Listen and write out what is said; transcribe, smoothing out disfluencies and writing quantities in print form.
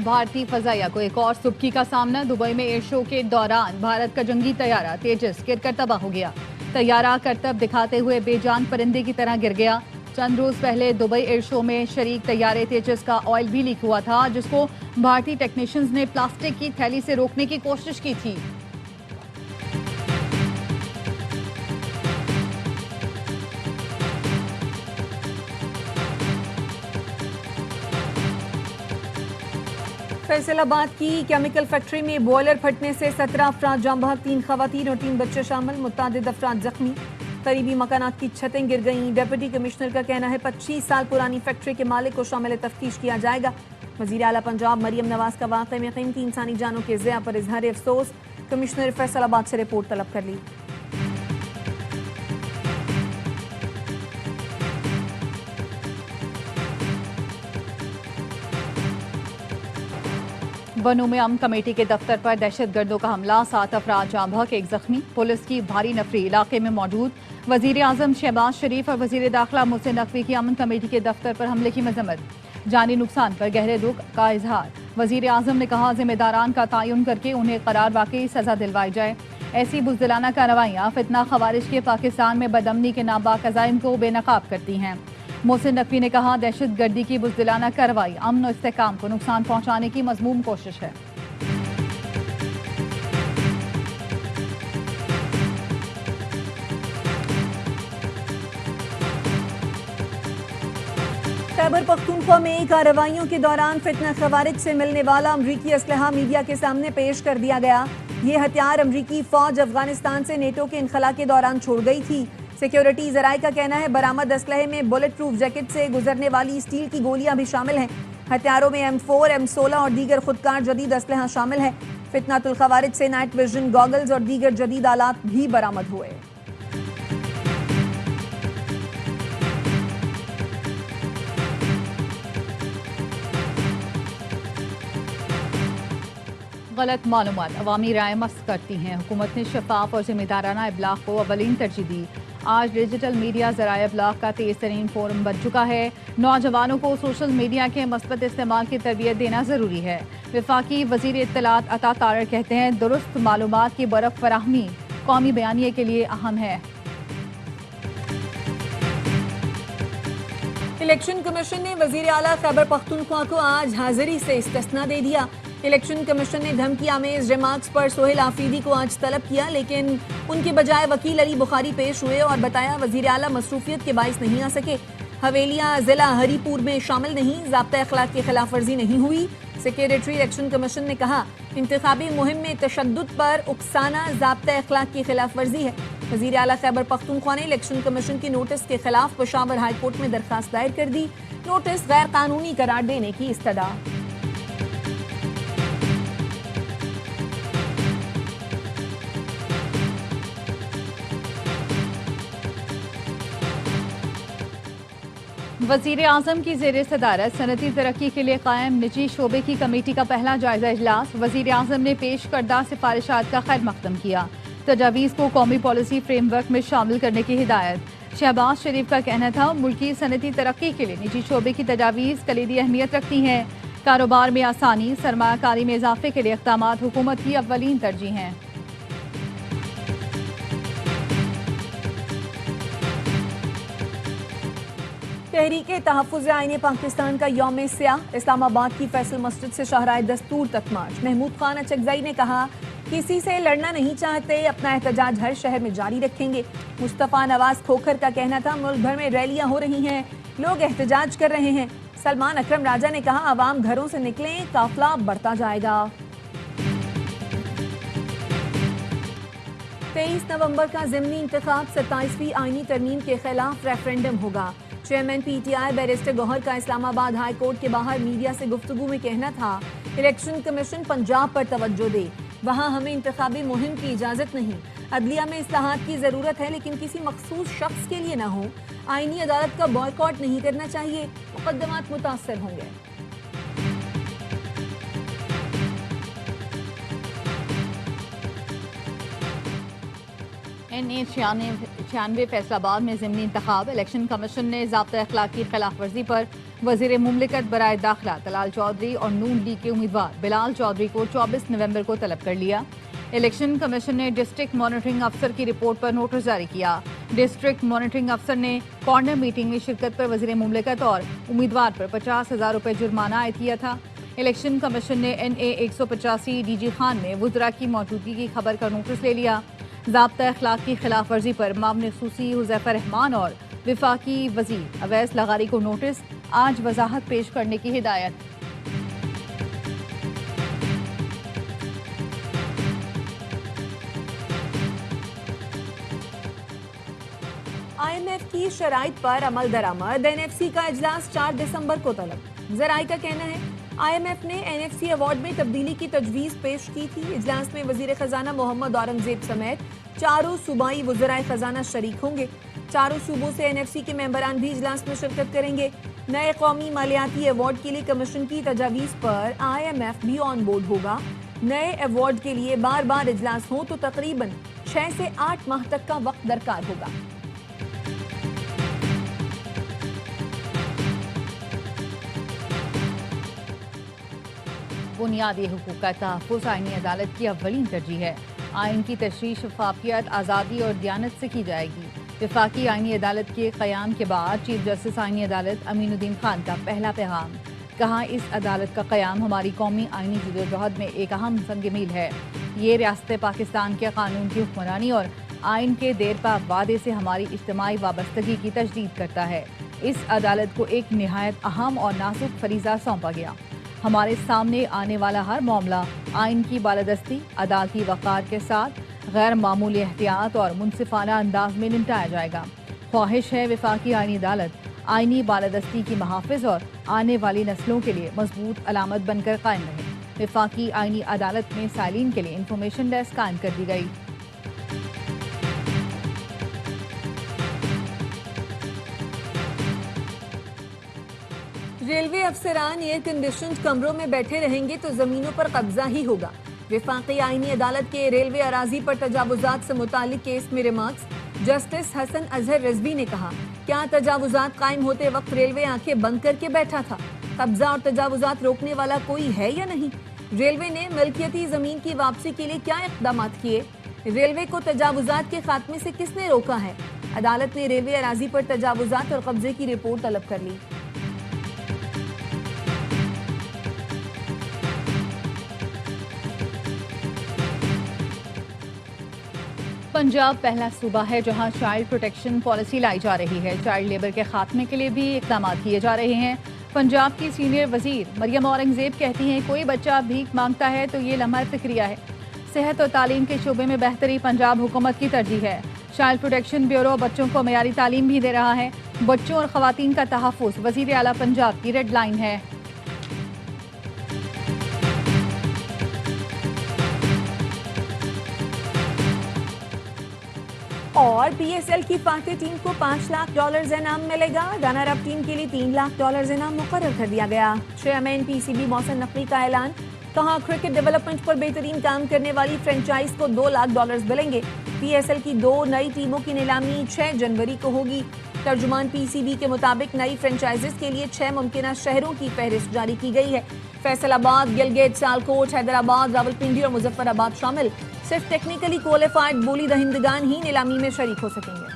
भारतीय फजाइया को एक और सुबकी का सामना। दुबई में एयर शो के दौरान भारत का जंगी तैयारा तेजस गिरकर तबाह हो गया। तैयारा करतब दिखाते हुए बेजान परिंदे की तरह गिर गया। चंद रोज पहले दुबई एयर शो में शरीक तैयारे तेजस का ऑयल भी लीक हुआ था, जिसको भारतीय टेक्नीशियंस ने प्लास्टिक की थैली से रोकने की कोशिश की थी। फैसलाबाद की केमिकल फैक्ट्री में बॉयलर फटने से 17 अफराद जाँ बहक, 3 खवातीन और 3 बच्चे शामिल, मुतअद्दिद अफराद जख्मी। करीबी मकानात की छतें गिर गईं। डिप्टी कमिश्नर का कहना है 25 साल पुरानी फैक्ट्री के मालिक को शामिल तफ्तीश किया जाएगा। वज़ीर आला पंजाब मरियम नवाज का वाक़े में कीमती इंसानी जानों के ज़िया पर इजहार अफसोस। कमिश्नर फैसलाबाद से रिपोर्ट तलब कर ली। बनू में अमन कमेटी के दफ्तर पर दहशतगर्दों का हमला, 7 अफराद जाँ बहक, 1 जख्मी। पुलिस की भारी नफरी इलाके में मौजूद। वजीर आजम शहबाज शरीफ और वजीर दाखिला मोहसिन नकवी की अमन कमेटी के दफ्तर पर हमले की मजम्मत। जानी नुकसान पर गहरे दुख का इजहार। वजीर आजम ने कहा जिम्मेदारान का तयन करके उन्हें करार वाकई सजा दिलवाई जाए। ऐसी बुज़दिलाना कार्रवाइयाँ फितना खवारिज के पाकिस्तान में बदअमनी के नाबाक अज़ाइम को बेनकाब करती हैं। मोहसिन नकवी ने कहा दहशत गर्दी की बुज़दिलाना कार्रवाई अमन और इस्तेहकाम को नुकसान पहुँचाने की मज़मूम कोशिश है। खैबर पख्तूनख्वा में कार्रवाइयों के दौरान फितना खवारिज से मिलने वाला अमरीकी असलहा मीडिया के सामने पेश कर दिया गया। ये हथियार अमरीकी फौज अफगानिस्तान से नेटो के इनखला के दौरान छोड़ गई थी। सिक्योरिटी ज़राए का कहना है बरामद असलहे में बुलेट प्रूफ जैकेट से गुजरने वाली स्टील की गोलियां भी शामिल हैं। हथियारों में M4, M16 और दीगर खुदकार जदीद असलहा शामिल है। फितनातुल खवारिज से नाइट विजन गॉगल्स और दीगर जदीद आलात भी बरामद हुए। गलत मालूमात अवामी राय मस्त करती हैं। हुकूमत ने शफाफ और जिम्मेदाराना इब्लाग को अवलीन तरजीह दी। आज डिजिटल मीडिया ज़राए इब्लाग का तेज़ तरीन फोरम बन चुका है। नौजवानों को सोशल मीडिया के मस्बत इस्तेमाल की तरबियत देना ज़रूरी है। वफाकी वज़ीर इत्तलात अता तारड़ कहते हैं दुरुस्त मालूमात की बर्फ फराहमी कौमी बयानिए के लिए अहम है। इलेक्शन कमीशन ने वज़ीर आला खैबर पख्तूनख्वा को आज हाजिरी से इस्तिस्ना दे दिया। इलेक्शन कमीशन ने धमकी आमेज रिमार्क्स पर सोहेल आफरीदी को आज तलब किया, लेकिन उनके बजाय वकील अली बुखारी पेश हुए और बताया वज़ीर आला मसरूफियत के बाइस नहीं आ सके। हवेलियां जिला हरीपुर में शामिल नहीं, ज़ाब्ता अखलाक की खिलाफ वर्जी नहीं हुई। सेक्रेटरी इलेक्शन कमीशन ने कहा इंतखाबी मुहिम में तशद्दुद पर उकसाना ज़ाब्ता अखलाक की खिलाफ वर्जी है। वज़ीर आला खैबर पख्तूनख्वा ने इलेक्शन कमीशन की नोटिस के खिलाफ पेशावर हाई कोर्ट में दरखास्त दायर कर दी। नोटिस गैर कानूनी करार देने की इस्तदा। वज़ीर आज़म की ज़ेर सदारत सनती तरक्की के लिए कायम निजी शोबे की कमेटी का पहला जायजा इजलास। वज़ीर आज़म ने पेश करदा सिफारिशात का खैर मकदम किया। तजावीज़ को कौमी पॉलिसी फ्रेमवर्क में शामिल करने की हिदायत। शहबाज शरीफ का कहना था मुल्की सनती तरक्की के लिए निजी शोबे की तजावीज़ कलीदी अहमियत रखती हैं। कारोबार में आसानी, सरमायाकारी में इजाफे के लिए इक़दामात हुकूमत की अव्वलीन तरजीह हैं। तहरीके तहफ़्फ़ुज़ आईने पाकिस्तान का यौम स्याह। इस्लामाबाद की फैसल मस्जिद से शाहराए दस्तूर तक मार्च। महमूद खान अचकज़ई ने कहा किसी से लड़ना नहीं चाहते, अपना एहतजाज हर शहर में जारी रखेंगे। मुस्तफ़ा नवाज खोखर का कहना था मुल्क भर में रैलियां हो रही हैं, लोग एहतजाज कर रहे हैं। सलमान अकरम राजा ने कहा आवाम घरों से निकलें, काफिला बढ़ता जाएगा। 23 नवंबर का ज़िमनी इंतखाब 27वीं आईनी तरमीम के खिलाफ रेफरेंडम होगा। चेयरमैन PTI बैरिस्टर गौहर का इस्लामाबाद हाई कोर्ट के बाहर मीडिया से गुफ्तगू में कहना था इलेक्शन कमीशन पंजाब पर तवज्जो दे, वहाँ हमें इंतखाबी मुहिम की इजाज़त नहीं। अदलिया में इस्लाहात की ज़रूरत है, लेकिन किसी मखसूस शख्स के लिए ना हो। आईनी अदालत का बॉयकॉट नहीं करना चाहिए, मुकद्दमात मुतासर होंगे। NA 96 फैसलाबाद में ज़िमनी इंतखाब। इलेक्शन कमीशन ने ज़ाब्ता अखलाक की खिलाफ वर्जी पर वज़ीर मुमलिकत बराए दाखिला तलाल चौधरी और नून लीग के उम्मीदवार बिलाल चौधरी को 24 नवंबर को तलब कर लिया। इलेक्शन कमीशन ने डिस्ट्रिक्ट मॉनिटरिंग अफसर की रिपोर्ट पर नोटिस जारी किया। डिस्ट्रिक्ट मॉनिटरिंग अफसर ने कॉर्नर मीटिंग में शिरकत पर वज़ीर मुमलिकत और उम्मीदवार पर 50,000 रुपये जुर्माना आयद किया था। इलेक्शन कमीशन ने NA 185 DG खान में वुज़रा की मौजूदगी की खबर का नोटिस ले लिया। ज़ाब्ता अखलाक की खिलाफ वर्जी पर मामले खसूसी हुज़ैफा रहमान और विफाकी वज़ीर अवैस लगारी को नोटिस, आज वजाहत पेश करने की हिदायत। IMF की शराइत पर अमल दरामद। NFC का इजलास 4 दिसंबर को तलब। ज़राई का कहना है IMF ने NFC अवार्ड में तब्दीली की तजवीज़ पेश की थी। इजलास में वज़ीर ख़जाना मोहम्मद औरंगज़ेब समेत चारों सूबाई वज़राए ख़जाना शरीक होंगे। चारों सूबों से NFC के मेंबरान भी इजलास में शिरकत करेंगे। नए कौमी मालियाती अवार्ड के लिए कमीशन की तजावीज़ पर IMF भी ऑन बोर्ड होगा। नए अवार्ड के लिए बार बार इजलास हो तो तकरीबन 6 से 8 माह तक का वक्त दरकार होगा। बुनियादी हुकूक का तहफ़्फ़ुज़ आईनी अदालत की अव्वलीन तरजीह है। आइन की तशरीह शफ़ाफ़ियत, आज़ादी और दियानत से की जाएगी। वफ़ाक़ी आईनी अदालत के क़याम के बाद चीफ जस्टिस आईनी अदालत अमीनुद्दीन खान का पहला पैगाम। कहा, इस अदालत का क़याम हमारी कौमी आईनी जदोजहद में एक अहम संग मील है। ये रियासत पाकिस्तान के कानून की हुक्मरानी और आइन के देरपा वादे से हमारी इज्तिमाई वाबस्तगी की तजदीद करता है। इस अदालत को एक निहायत अहम और नाजुक फरीज़ा सौंपा गया। हमारे सामने आने वाला हर मामला आइन की बालादस्ती, अदालती वक़ार के साथ गैर मामूली एहतियात और मुनसिफाना अंदाज में निपटाया जाएगा। ख्वाहिश है वफ़ाक़ी आईनी अदालत आइनी बालादस्ती की महाफिज और आने वाली नस्लों के लिए मजबूत अलामत बनकर कायम रहे। वफ़ाक़ी आईनी अदालत में साइलिन के लिए इंफॉर्मेशन डेस्क कायम कर दी गई। रेलवे अफसरान एयर कंडीशन्ड कमरों में बैठे रहेंगे तो जमीनों पर कब्जा ही होगा। वफाकी आईनी अदालत के रेलवे अराजी पर तजावुजात से मुतालिक केस में रिमार्क्स। जस्टिस हसन अजहर रिजवी ने कहा, क्या तजावुजात कायम होते वक्त रेलवे आंखें बंद करके बैठा था? कब्जा और तजावुजात रोकने वाला कोई है या नहीं? रेलवे ने मिल्कियती जमीन की वापसी के लिए क्या इक़दाम किए? रेलवे को तजावुजात के खात्मे से किसने रोका है? अदालत ने रेलवे अराजी पर तजावुजात और कब्जे की रिपोर्ट तलब कर ली। पंजाब पहला सूबा है जहां चाइल्ड प्रोटेक्शन पॉलिसी लाई जा रही है। चाइल्ड लेबर के खात्मे के लिए भी इक़दाम किए जा रहे हैं। पंजाब की सीनियर वजीर मरियम औरंगज़ेब कहती हैं, कोई बच्चा भीख मांगता है तो ये लम्हा फ़िक्रिया है। सेहत और तालीम के शोबे में बेहतरी पंजाब हुकूमत की तरजीह है। चाइल्ड प्रोटेक्शन ब्यूरो बच्चों को मयारी तालीम भी दे रहा है। बच्चों और ख़वातीन का तहफ़्फ़ुज़ वज़ीर आला पंजाब की रेड लाइन है। और PSL की फातेह टीम को $5 लाख इनाम मिलेगा। रनर अप टीम के लिए $3 लाख इनाम मुकर्रर कर दिया गया। चेयरमैन PCB मौसम नकवी का ऐलान। कहा, क्रिकेट डेवलपमेंट पर बेहतरीन काम करने वाली फ्रेंचाइज को $2 लाख मिलेंगे। PSL की 2 नई टीमों की नीलामी 6 जनवरी को होगी। तर्जुमान PCB के मुताबिक नई फ्रेंचाइजेस के लिए 6 मुमकिना शहरों की फहरिस्त जारी की गई है। फैसलाबाद, गिलगित, सियालकोट, हैदराबाद, रावलपिंडी और मुजफ्फराबाद शामिल। सिर्फ टेक्निकली क्वालिफाइड बोली दहिंदगान ही नीलामी में शरीक हो सकेंगे।